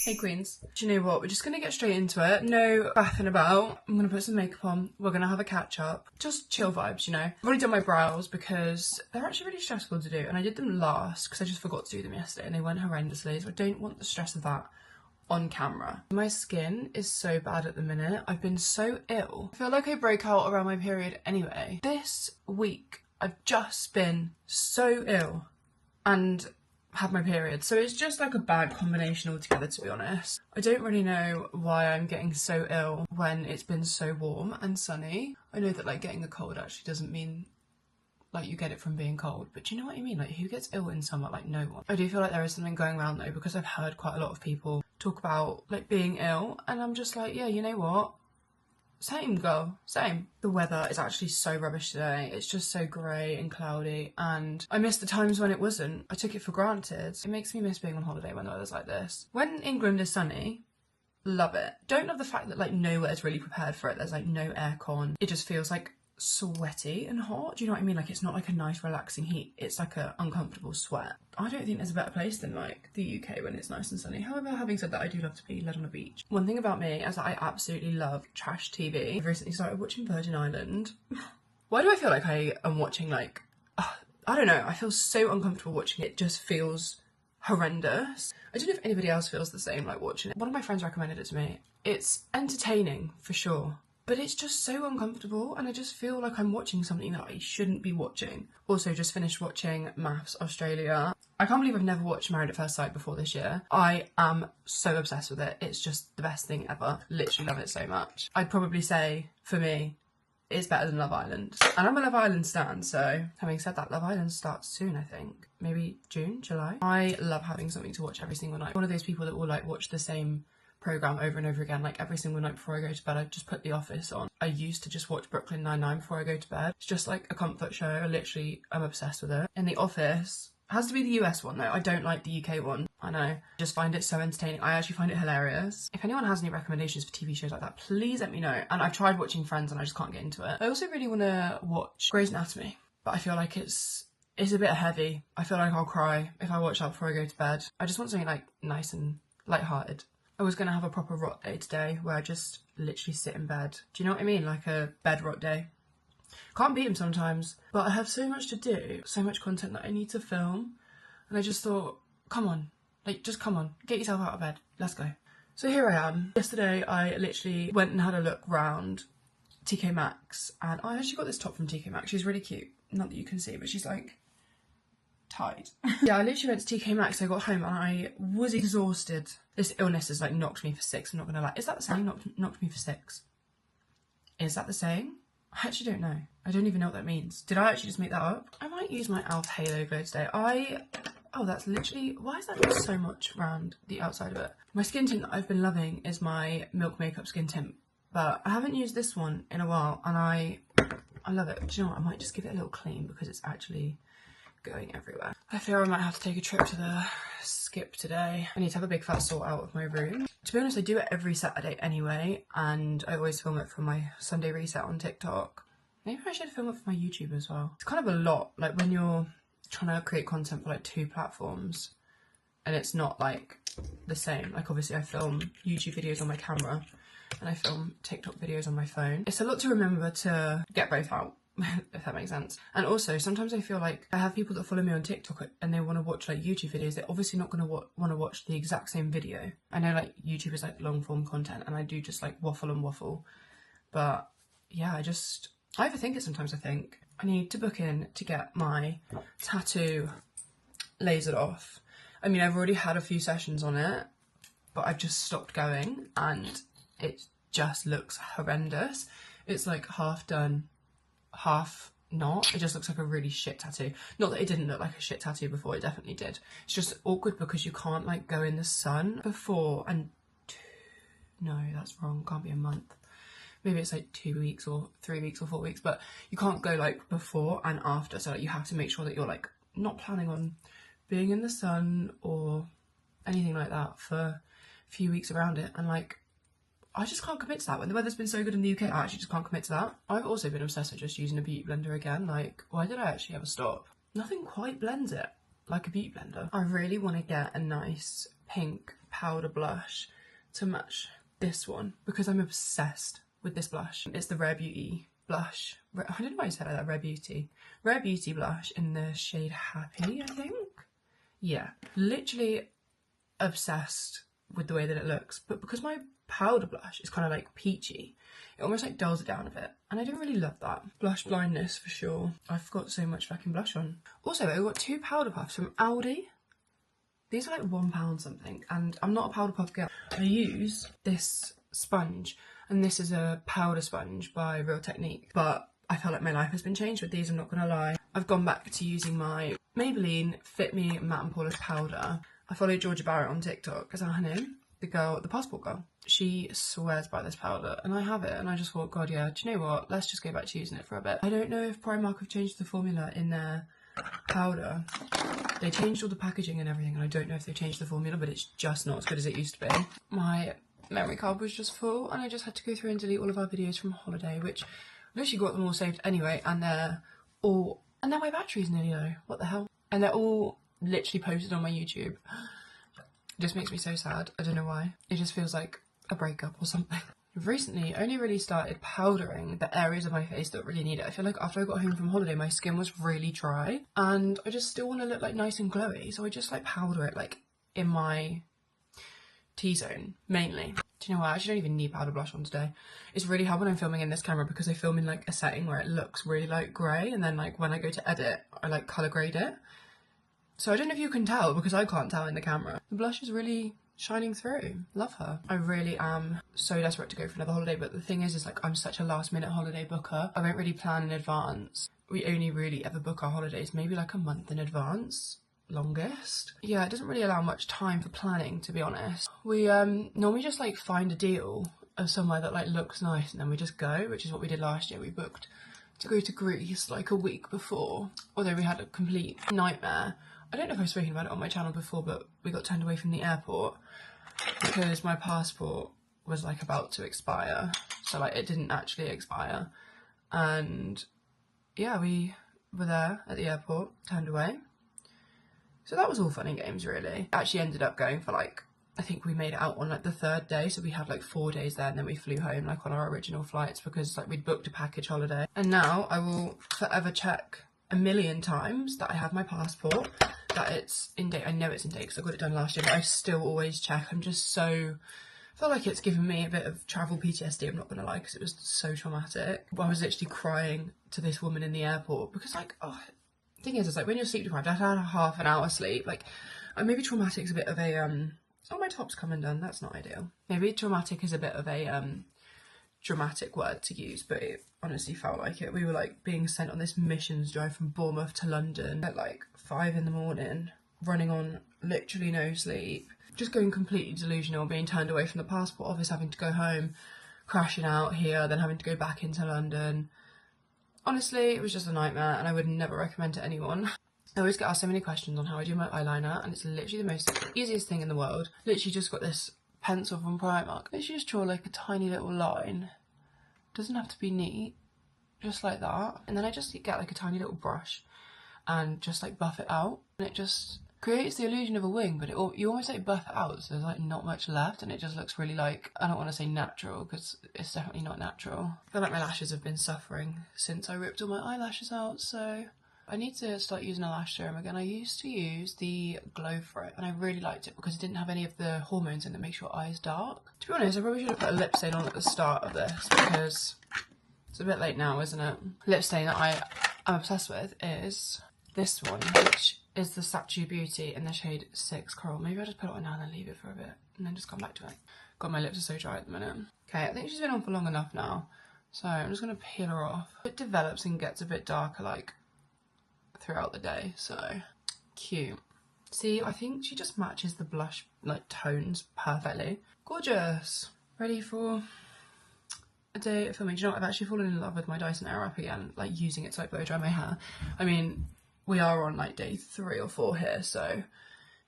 Hey queens. Do you know what? We're just gonna get straight into it. No faffing about. I'm gonna put some makeup on. We're gonna have a catch up. Just chill vibes, you know. I've already done my brows because they're actually really stressful to do, and I did them last because I just forgot to do them yesterday and they went horrendously, so I don't want the stress of that on camera. My skin is so bad at the minute. I've been so ill. I feel like I broke out around my period anyway. This week I've just been so ill and had my period, so it's just like a bad combination altogether, to be honest. I don't really know why I'm getting so ill when it's been so warm and sunny. I know that like getting a cold actually doesn't mean like you get it from being cold, but do you know what I mean? Like, who gets ill in summer? Like, no one. I do feel like there is something going around though, because I've heard quite a lot of people talk about like being ill, and I'm just like, yeah, you know what? Same, girl, same. The weather is actually so rubbish today. It's just so grey and cloudy, and I miss the times when it wasn't. I took it for granted. It makes me miss being on holiday when the weather's like this. When England is sunny, love it. Don't love the fact that like nowhere is really prepared for it. There's like no aircon. It just feels like sweaty and hot. Do you know what I mean? Like, it's not like a nice relaxing heat. It's like a uncomfortable sweat. I don't think there's a better place than like the UK when it's nice and sunny. However, having said that, I do love to be led on a beach. One thing about me is that I absolutely love trash TV. I've recently started watching Virgin Island. Why do I feel like I am watching like, I don't know, I feel so uncomfortable watching it. It just feels horrendous. I don't know if anybody else feels the same like watching it. One of my friends recommended it to me. It's entertaining for sure, but it's just so uncomfortable, and I just feel like I'm watching something that I shouldn't be watching. Also, just finished watching Maths Australia. I can't believe I've never watched Married at First Sight before this year. I am so obsessed with it. It's just the best thing ever. Literally love it so much. I'd probably say, for me, it's better than Love Island. And I'm a Love Island stan, so having said that, Love Island starts soon, I think. Maybe June, July. I love having something to watch every single night. One of those people that will like watch the same program over and over again, like every single night before I go to bed. I just put The Office on. I used to just watch Brooklyn Nine-Nine before I go to bed. It's just like a comfort show. I literally am obsessed with it. And The Office has to be the US one though. I don't like the UK one. I know. I just find it so entertaining. I actually find it hilarious. If anyone has any recommendations for TV shows like that, please let me know. And I've tried watching Friends and I just can't get into it. I also really want to watch Grey's Anatomy, but I feel like it's a bit heavy. I feel like I'll cry if I watch that before I go to bed. I just want something like nice and lighthearted. I was going to have a proper rot day today where I just literally sit in bed. Do you know what I mean? Like a bed rot day. Can't beat them sometimes, but I have so much to do, so much content that I need to film, and I just thought, come on, like just come on, get yourself out of bed, let's go. So here I am. Yesterday I literally went and had a look round TK Maxx, and I actually got this top from TK Maxx. She's really cute, not that you can see, but she's like tight. Yeah, I literally went to TK Maxx. I got home and I was exhausted. This illness has like knocked me for six, I'm not gonna lie. Is that the saying? Knocked me for six? Is that the saying? I actually don't know. I don't even know what that means. Did I actually just make that up? I might use my e.l.f. Halo Glow today. Oh, that's literally, why is that just so much around the outside of it? My skin tint that I've been loving is my Milk Makeup skin tint, but I haven't used this one in a while, and I love it. Do you know what? I might just give it a little clean because it's actually going everywhere. I fear I might have to take a trip to the skip today. I need to have a big fat sort out of my room. To be honest, I do it every Saturday anyway, and I always film it for my Sunday reset on TikTok. Maybe I should film it for my YouTube as well. It's kind of a lot, like when you're trying to create content for like 2 platforms and it's not like the same. Like obviously I film YouTube videos on my camera and I film TikTok videos on my phone. It's a lot to remember to get both out. If that makes sense. And also sometimes I feel like I have people that follow me on TikTok and they want to watch like YouTube videos. They're obviously not going to want to watch the exact same video. I know like YouTube is like long form content and I do just like waffle and waffle, but yeah, I overthink it sometimes. I think I need to book in to get my tattoo lasered off. I mean, I've already had a few sessions on it, but I've just stopped going and it just looks horrendous. It's like half done, half not. It just looks like a really shit tattoo. Not that it didn't look like a shit tattoo before, it definitely did. It's just awkward because you can't like go in the sun before and no, that's wrong, can't be a month. Maybe it's like 2 weeks or 3 weeks or 4 weeks, but you can't go like before and after. So like you have to make sure that you're like not planning on being in the sun or anything like that for a few weeks around it. And like, I just can't commit to that. When the weather's been so good in the UK, I actually just can't commit to that. I've also been obsessed with just using a beauty blender again. Like, why did I actually ever stop? Nothing quite blends it like a beauty blender. I really want to get a nice pink powder blush to match this one because I'm obsessed with this blush. It's the Rare Beauty blush. I don't know why I said that, Rare Beauty. Rare Beauty blush in the shade Happy, I think. Yeah, literally obsessed with the way that it looks. But because my powder blush is kind of like peachy, it almost like dulls it down a bit. And I don't really love that. Blush blindness for sure. I've got so much fucking blush on. Also, I got 2 powder puffs from Aldi. These are like £1 something, and I'm not a powder puff girl. I use this sponge, and this is a powder sponge by Real Technique, but I feel like my life has been changed with these, I'm not gonna lie. I've gone back to using my Maybelline Fit Me Matte and Poreless powder. I follow Georgia Barrett on TikTok, is that her name? The girl, the passport girl. She swears by this powder, and I have it, and I just thought, God, yeah, do you know what? Let's just go back to using it for a bit. I don't know if Primark have changed the formula in their powder. They changed all the packaging and everything, and I don't know if they've changed the formula, but it's just not as good as it used to be. My memory card was just full, and I just had to go through and delete all of our videos from holiday, which I literally got them all saved anyway, and they're all... And now my battery's nearly low. What the hell? And they're all literally posted on my YouTube. It just makes me so sad. I don't know why. It just feels like a breakup or something. I've recently only really started powdering the areas of my face that really need it. I feel like after I got home from holiday, my skin was really dry, and I just still want to look like nice and glowy, so I just like powder it like in my T-zone mainly. Do you know what? I actually don't even need powder blush on today. It's really hard when I'm filming in this camera because I film in like a setting where it looks really like grey, and then like when I go to edit, I like colour grade it. So I don't know if you can tell because I can't tell in the camera. The blush is really shining through. Love her. I really am so desperate to go for another holiday, but the thing is like I'm such a last minute holiday booker. I don't really plan in advance. We only really ever book our holidays maybe like a month in advance, longest. Yeah, it doesn't really allow much time for planning, to be honest. We normally just like find a deal of somewhere that like looks nice and then we just go, which is what we did last year. We booked to go to Greece like a week before, although we had a complete nightmare. I don't know if I've spoken about it on my channel before, but we got turned away from the airport because my passport was like about to expire. So like it didn't actually expire. And yeah, we were there at the airport, turned away. So that was all fun and games really. Actually ended up going for like, I think we made it out on like the 3rd day. So we had like 4 days there, and then we flew home like on our original flights because like we'd booked a package holiday. And now I will forever check a million times that I have my passport, that it's in date. I know it's in date because I got it done last year, but I still always check. I'm just so... I feel like it's given me a bit of travel PTSD, I'm not gonna lie, because it was so traumatic. I was literally crying to this woman in the airport because like, oh, the thing is, it's like when you're sleep deprived, I had half an hour sleep. Like, maybe traumatic is a bit of a, oh, my top's come undone, that's not ideal. Maybe traumatic is a bit of a, dramatic word to use, but it honestly felt like it. We were like being sent on this missions drive from Bournemouth to London at like 5 in the morning, running on literally no sleep, just going completely delusional, being turned away from the passport office, having to go home, crashing out here, then having to go back into London. Honestly, it was just a nightmare, and I would never recommend to anyone. I always get asked so many questions on how I do my eyeliner, and it's literally the most easiest thing in the world. Literally just got this pencil from Primark. Literally just draw like a tiny little line. Doesn't have to be neat, just like that. And then I just get like a tiny little brush and just like buff it out, and it just creates the illusion of a wing, but you almost like buff it out so there's like not much left, and it just looks really like, I don't want to say natural because it's definitely not natural. I feel like my lashes have been suffering since I ripped all my eyelashes out, so I need to start using a lash serum again. I used to use the Glow for it, and I really liked it because it didn't have any of the hormones in that makes your eyes dark. To be honest, I probably should have put a lip stain on at the start of this because it's a bit late now, isn't it? Lip stain that I am obsessed with is this one, which is the Statue Beauty in the shade 6 Coral. Maybe I'll just put it on now and then leave it for a bit and then just come back to it. God, my lips are so dry at the minute. Okay, I think she's been on for long enough now, so I'm just going to peel her off. It develops and gets a bit darker like throughout the day, so cute. See, I think she just matches the blush like tones perfectly. Gorgeous. Ready for a day of filming. Do you know what? I've actually fallen in love with my Dyson Airwrap again, like using it to like blow dry my hair. I mean, we are on like day 3 or 4 here, so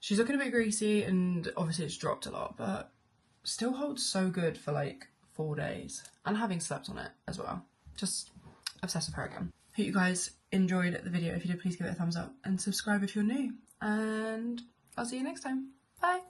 she's looking a bit greasy and obviously it's dropped a lot, but still holds so good for like 4 days, and having slept on it as well. Just obsessed with her again. Hope you guys enjoyed the video. If you did, please give it a thumbs up and subscribe if you're new, and I'll see you next time. Bye.